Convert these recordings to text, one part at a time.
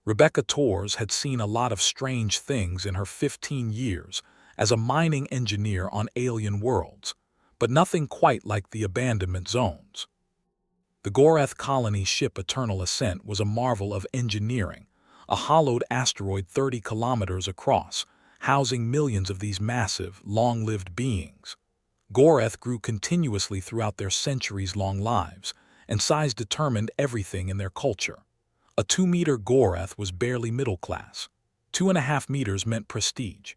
Rebecca Torres had seen a lot of strange things in her 15 years as a mining engineer on alien worlds, but nothing quite like the abandonment zones. The Gorath colony ship Eternal Ascent was a marvel of engineering, a hollowed asteroid 30 kilometers across, housing millions of these massive, long-lived beings. Gorath grew continuously throughout their centuries-long lives, and size determined everything in their culture. A 2-meter Gorath was barely middle class. 2.5 meters meant prestige.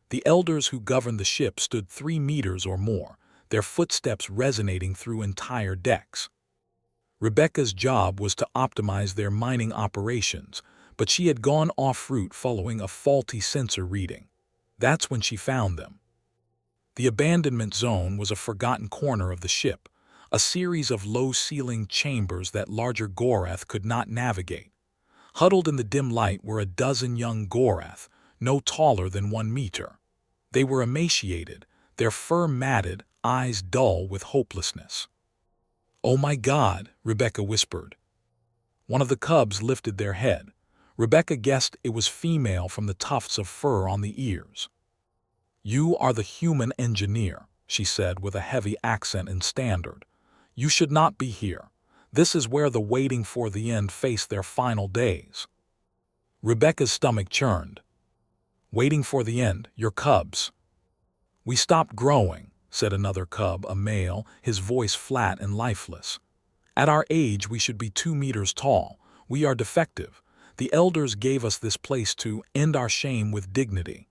The elders who governed the ship stood 3 meters or more, their footsteps resonating through entire decks. Rebecca's job was to optimize their mining operations, but she had gone off-route following a faulty sensor reading. That's when she found them. The abandonment zone was a forgotten corner of the ship, a series of low-ceilinged chambers that larger Gorath could not navigate. Huddled in the dim light were a dozen young Gorath, no taller than 1 meter. They were emaciated, their fur matted, eyes dull with hopelessness. "Oh my God," Rebecca whispered. One of the cubs lifted their head. Rebecca guessed it was female from the tufts of fur on the ears. "You are the human engineer," she said with a heavy accent in Standard. "You should not be here. This is where the waiting for the end face their final days." Rebecca's stomach churned. "Waiting for the end, your cubs." "We stopped growing," said another cub, a male, his voice flat and lifeless. "At our age we should be 2 meters tall. We are defective. The elders gave us this place to end our shame with dignity."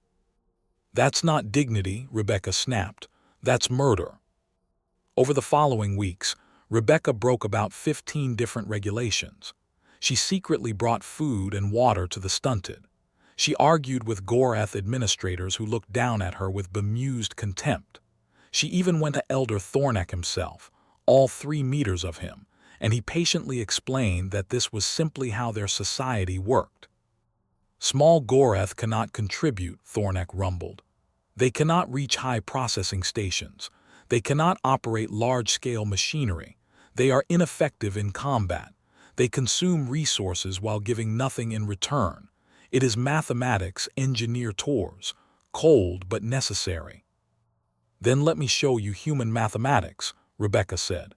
"That's not dignity," Rebecca snapped. "That's murder." Over the following weeks, Rebecca broke about 15 different regulations. She secretly brought food and water to the stunted. She argued with Gorath administrators who looked down at her with bemused contempt. She even went to Elder Thornak himself, all 3 meters of him, and he patiently explained that this was simply how their society worked. "Small Gorath cannot contribute," Thornak rumbled. "They cannot reach high processing stations. They cannot operate large-scale machinery. They are ineffective in combat. They consume resources while giving nothing in return. It is mathematics, engineer tours, cold but necessary." "Then let me show you human mathematics," Rebecca said.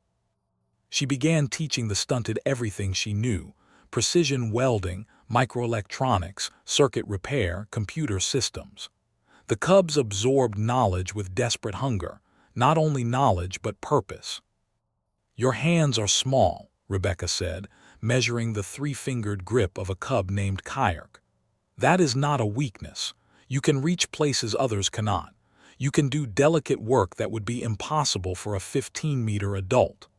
She began teaching the stunted everything she knew: precision welding, microelectronics, circuit repair, computer systems. The cubs absorbed knowledge with desperate hunger, not only knowledge but purpose. "Your hands are small," Rebecca said, measuring the 3-fingered grip of a cub named Kyrk. "That is not a weakness. You can reach places others cannot. You can do delicate work that would be impossible for a 15-meter adult."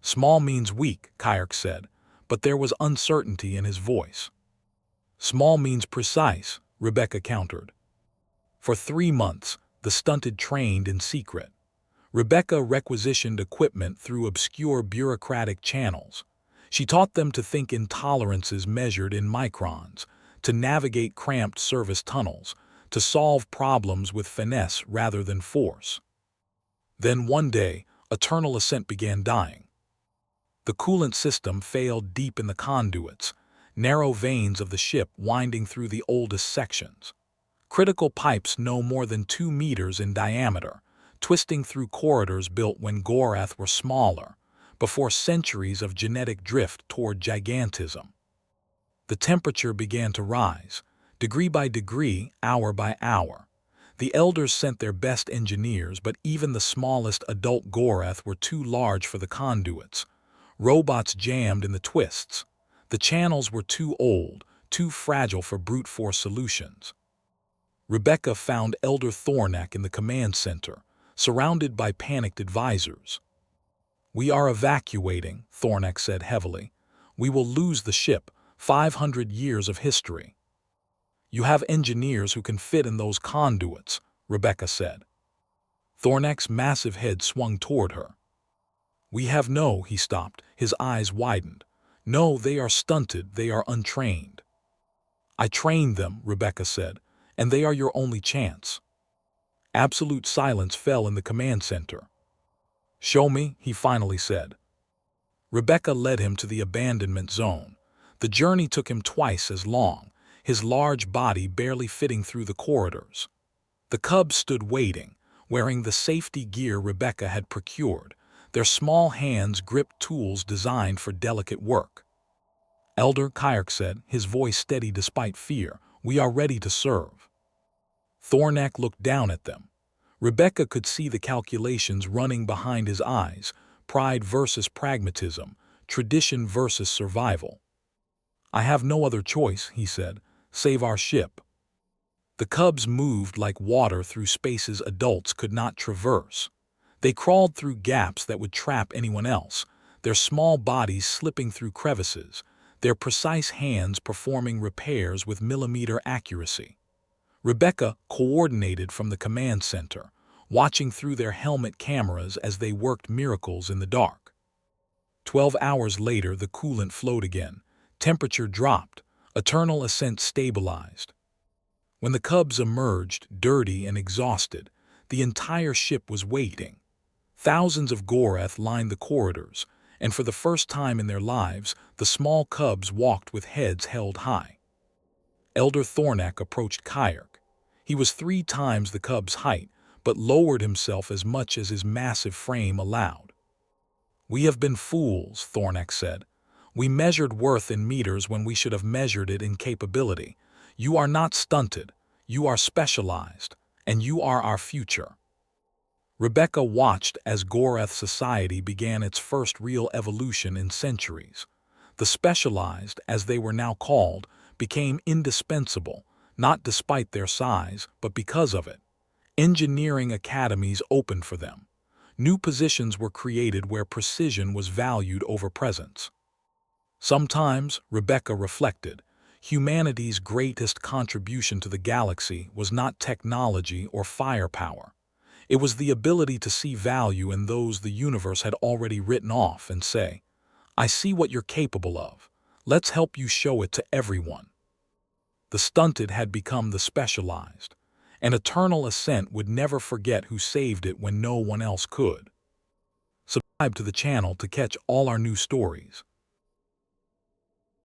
"Small means weak," Kyrk said, but there was uncertainty in his voice. "Small means precise," Rebecca countered. For 3 months, the stunted trained in secret. Rebecca requisitioned equipment through obscure bureaucratic channels. She taught them to think in tolerances measured in microns, to navigate cramped service tunnels, to solve problems with finesse rather than force. Then one day, Eternal Ascent began dying. The coolant system failed deep in the conduits, narrow veins of the ship winding through the oldest sections. Critical pipes no more than 2 meters in diameter, twisting through corridors built when Gorath were smaller, before centuries of genetic drift toward gigantism. The temperature began to rise, degree by degree, hour by hour. The elders sent their best engineers, but even the smallest adult Gorath were too large for the conduits. Robots jammed in the twists. The channels were too old, too fragile for brute force solutions. Rebecca found Elder Thornak in the command center, surrounded by panicked advisors. "We are evacuating," Thornak said heavily. "We will lose the ship, 500 years of history." "You have engineers who can fit in those conduits," Rebecca said. Thornak's massive head swung toward her. "We have no," he stopped, his eyes widened. "No, they are stunted, they are untrained." "I trained them," Rebecca said, "and they are your only chance." Absolute silence fell in the command center. "Show me," he finally said. Rebecca led him to the abandonment zone. The journey took him twice as long, his large body barely fitting through the corridors. The cubs stood waiting, wearing the safety gear Rebecca had procured. Their small hands gripped tools designed for delicate work. Elder Kyrk said, his voice steady despite fear, "We are ready to serve." Thornak looked down at them. Rebecca could see the calculations running behind his eyes: pride versus pragmatism, tradition versus survival. "I have no other choice," he said. "Save our ship." The cubs moved like water through spaces adults could not traverse. They crawled through gaps that would trap anyone else, their small bodies slipping through crevices, their precise hands performing repairs with millimeter accuracy. Rebecca coordinated from the command center, watching through their helmet cameras as they worked miracles in the dark. 12 hours later, the coolant flowed again. Temperature dropped. Eternal ascent stabilized. When the cubs emerged, dirty and exhausted, the entire ship was waiting. Thousands of Gorath lined the corridors, and for the first time in their lives, the small cubs walked with heads held high. Elder Thornak approached Kyrk. He was 3 times the cub's height, but lowered himself as much as his massive frame allowed. "We have been fools," Thornak said. "We measured worth in meters when we should have measured it in capability. You are not stunted, you are specialized, and you are our future." Rebecca watched as Gorath society began its first real evolution in centuries. The specialized, as they were now called, became indispensable, not despite their size, but because of it. Engineering academies opened for them. New positions were created where precision was valued over presence. Sometimes, Rebecca reflected, humanity's greatest contribution to the galaxy was not technology or firepower. It was the ability to see value in those the universe had already written off and say, "I see what you're capable of. Let's help you show it to everyone." The stunted had become the specialized. An eternal ascent would never forget who saved it when no one else could. Subscribe to the channel to catch all our new stories.